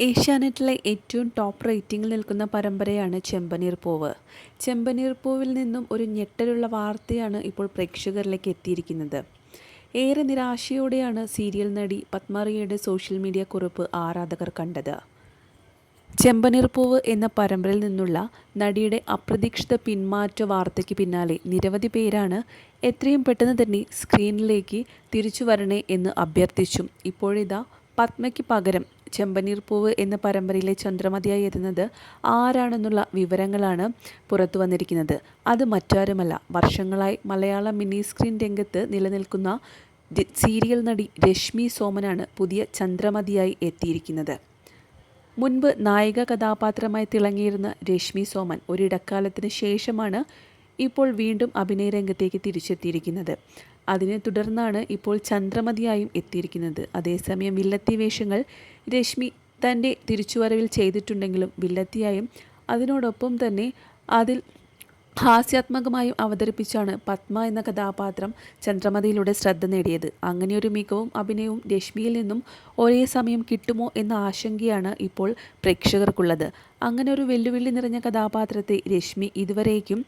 ഏഷ്യാനെറ്റിലെ ഏറ്റവും ടോപ്പ് റേറ്റിംഗിൽ നിൽക്കുന്ന പരമ്പരയാണ് ചെമ്പനീർ പൂവ്. ചെമ്പനീർ പൂവിൽ നിന്നും ഒരു ഞെട്ടലുള്ള വാർത്തയാണ് ഇപ്പോൾ പ്രേക്ഷകരിലേക്ക് എത്തിയിരിക്കുന്നത്. ഏറെ നിരാശയോടെയാണ് സീരിയൽ നടി പത്മറിയയുടെ സോഷ്യൽ മീഡിയ കുറിപ്പ് ആരാധകർ കണ്ടത്. ചെമ്പനീർ പൂവ് എന്ന പരമ്പരയിൽ നിന്നുള്ള നടിയുടെ അപ്രതീക്ഷിത പിന്മാറ്റ വാർത്തയ്ക്ക് പിന്നാലെ നിരവധി പേരാണ് എത്രയും പെട്ടെന്ന് തന്നെ സ്ക്രീനിലേക്ക് തിരിച്ചു വരണേ എന്ന് അഭ്യർത്ഥിച്ചും ഇപ്പോഴിതാ പത്മയ്ക്ക് പകരം ചെമ്പനീർ പൂവ് എന്ന പരമ്പരയിലെ ചന്ദ്രമതിയായി എത്തുന്നത് ആരാണെന്നുള്ള വിവരങ്ങളാണ് പുറത്തു വന്നിരിക്കുന്നത്. അത് മറ്റാരുമല്ല, വർഷങ്ങളായി മലയാള മിനി സ്ക്രീൻ രംഗത്ത് നിലനിൽക്കുന്ന സീരിയൽ നടി രശ്മി സോമനാണ് പുതിയ ചന്ദ്രമതിയായി എത്തിയിരിക്കുന്നത്. മുൻപ് നായിക കഥാപാത്രമായി തിളങ്ങിയിരുന്ന രശ്മി സോമൻ ഒരിടക്കാലത്തിന് ശേഷമാണ് ഇപ്പോൾ വീണ്ടും അഭിനയ രംഗത്തേക്ക് തിരിച്ചെത്തിയിരിക്കുന്നത്. അതിനെ തുടർന്നാണ് ഇപ്പോൾ ചന്ദ്രമതിയായും എത്തിയിരിക്കുന്നത്. അതേസമയം വില്ലത്തി വേഷങ്ങൾ രശ്മി തൻ്റെ തിരിച്ചുവരവിൽ ചെയ്തിട്ടുണ്ടെങ്കിലും വില്ലത്തിയായും അതിനോടൊപ്പം തന്നെ അതിൽ ഹാസ്യാത്മകമായും അവതരിപ്പിച്ചാണ് പത്മ എന്ന കഥാപാത്രം ചന്ദ്രമതിയിലൂടെ ശ്രദ്ധ നേടിയത്. അങ്ങനെയൊരു മികവും അഭിനയവും രശ്മിയിൽ നിന്നും ഒരേ സമയം കിട്ടുമോ എന്ന ആശങ്കയാണ് ഇപ്പോൾ പ്രേക്ഷകർക്കുള്ളത്. അങ്ങനെ ഒരു വെല്ലുവിളി നിറഞ്ഞ കഥാപാത്രത്തെ രശ്മി ഇതുവരേക്കും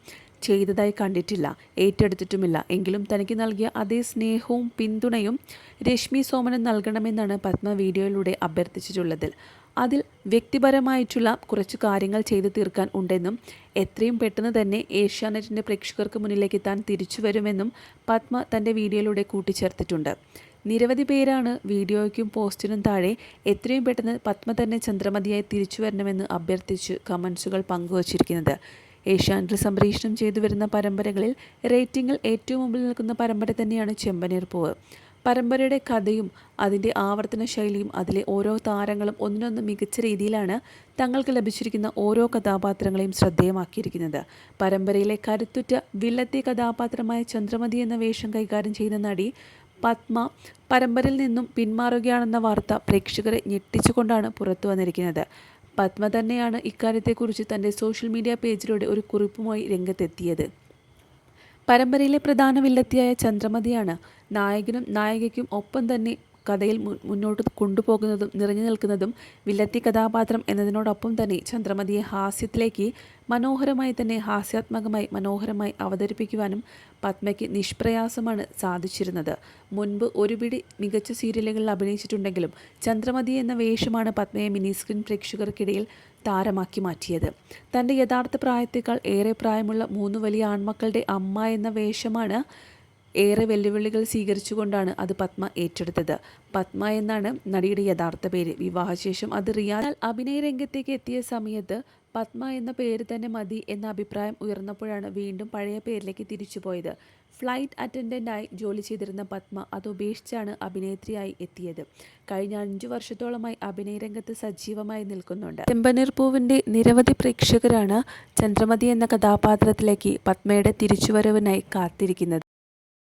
ചെയ്തതായി കണ്ടിട്ടില്ല, ഏറ്റെടുത്തിട്ടുമില്ല. എങ്കിലും തനിക്ക് നൽകിയ അതേ സ്നേഹവും പിന്തുണയും രശ്മി സോമന് നൽകണമെന്നാണ് പത്മ വീഡിയോയിലൂടെ അഭ്യർത്ഥിച്ചിട്ടുള്ളത്. അതിൽ വ്യക്തിപരമായിട്ടുള്ള കുറച്ച് കാര്യങ്ങൾ ചെയ്തു തീർക്കാൻ ഉണ്ടെന്നും എത്രയും പെട്ടെന്ന് തന്നെ ഏഷ്യാനെറ്റിൻ്റെ പ്രേക്ഷകർക്ക് മുന്നിലേക്ക് താൻ തിരിച്ചു വരുമെന്നും പത്മ തൻ്റെ വീഡിയോയിലൂടെ കൂട്ടിച്ചേർത്തിട്ടുണ്ട്. നിരവധി പേരാണ് വീഡിയോയ്ക്കും പോസ്റ്റിനും താഴെ എത്രയും പെട്ടെന്ന് പത്മ തന്നെ ചന്ദ്രമതിയായി തിരിച്ചു വരണമെന്ന് അഭ്യർത്ഥിച്ച് കമൻസുകൾ പങ്കുവച്ചിരിക്കുന്നത്. ഏഷ്യാനെറ്റ് സംപ്രേഷണം ചെയ്തു വരുന്ന പരമ്പരകളിൽ റേറ്റിംഗിൽ ഏറ്റവും മുമ്പിൽ നിൽക്കുന്ന പരമ്പര തന്നെയാണ് ചെമ്പനീർ പൂവ്. പരമ്പരയുടെ കഥയും അതിൻ്റെ ആവർത്തന ശൈലിയും അതിലെ ഓരോ താരങ്ങളും ഒന്നിനൊന്ന് മികച്ച രീതിയിലാണ് തങ്ങൾക്ക് ലഭിച്ചിരിക്കുന്ന ഓരോ കഥാപാത്രങ്ങളെയും ശ്രദ്ധേയമാക്കിയിരിക്കുന്നത്. പരമ്പരയിലെ കരുത്തുറ്റ വില്ലത്തി കഥാപാത്രമായ ചന്ദ്രമതി എന്ന വേഷം കൈകാര്യം ചെയ്യുന്ന നടി പത്മ പരമ്പരയിൽ നിന്നും പിന്മാറുകയാണെന്ന വാർത്ത പ്രേക്ഷകരെ ഞെട്ടിച്ചുകൊണ്ടാണ് പുറത്തു വന്നിരിക്കുന്നത്. പത്മ തന്നെയാണ് ഇക്കാര്യത്തെക്കുറിച്ച് തൻ്റെ സോഷ്യൽ മീഡിയ പേജിലൂടെ ഒരു കുറിപ്പുമായി രംഗത്തെത്തിയത്. പരമ്പരയിലെ പ്രധാന വില്ലത്തിയായ ചന്ദ്രമതിയാണ് നായകനും നായികയ്ക്കും ഒപ്പം തന്നെ കഥയിൽ മുന്നോട്ട് കൊണ്ടുപോകുന്നതും നിറഞ്ഞു നിൽക്കുന്നതും. വില്ലത്തി കഥാപാത്രം എന്നതിനോടൊപ്പം തന്നെ ചന്ദ്രമതിയെ ഹാസ്യത്തിലേക്ക് ഹാസ്യാത്മകമായി മനോഹരമായി അവതരിപ്പിക്കുവാനും പത്മയ്ക്ക് നിഷ്പ്രയാസമാണ് സാധിച്ചിരുന്നത്. മുൻപ് ഒരുപിടി മികച്ച സീരിയലുകളിൽ അഭിനയിച്ചിട്ടുണ്ടെങ്കിലും ചന്ദ്രമതി എന്ന വേഷമാണ് പത്മയെ മിനി സ്ക്രീൻ പ്രേക്ഷകർക്കിടയിൽ താരമാക്കി മാറ്റിയത്. തൻ്റെ യഥാർത്ഥ പ്രായത്തേക്കാൾ ഏറെ പ്രായമുള്ള 3 വലിയ ആൺമക്കളുടെ അമ്മ എന്ന വേഷമാണ് ഏറെ വെല്ലുവിളികൾ സ്വീകരിച്ചുകൊണ്ടാണ് അത് പത്മ ഏറ്റെടുത്തത്. പത്മ എന്നാണ് നടിയുടെ യഥാർത്ഥ പേര്. വിവാഹശേഷം അത് റിയാൽ അഭിനയ രംഗത്തേക്ക് എത്തിയ സമയത്ത് പത്മ എന്ന പേര് തന്നെ മതി എന്ന അഭിപ്രായം ഉയർന്നപ്പോഴാണ് വീണ്ടും പഴയ പേരിലേക്ക് തിരിച്ചുപോയത്. ഫ്ലൈറ്റ് അറ്റൻഡൻ്റായി ജോലി ചെയ്തിരുന്ന പത്മ അത് ഉപേക്ഷിച്ചാണ് അഭിനേത്രിയായി എത്തിയത്. കഴിഞ്ഞ 5 വർഷത്തോളമായി അഭിനയ രംഗത്ത് സജീവമായി നിൽക്കുന്നുണ്ട്. ചെമ്പനീർ പൂവിൻ്റെ നിരവധി പ്രേക്ഷകരാണ് ചന്ദ്രമതി എന്ന കഥാപാത്രത്തിലേക്ക് പത്മയുടെ തിരിച്ചുവരവിനായി കാത്തിരിക്കുന്നത്.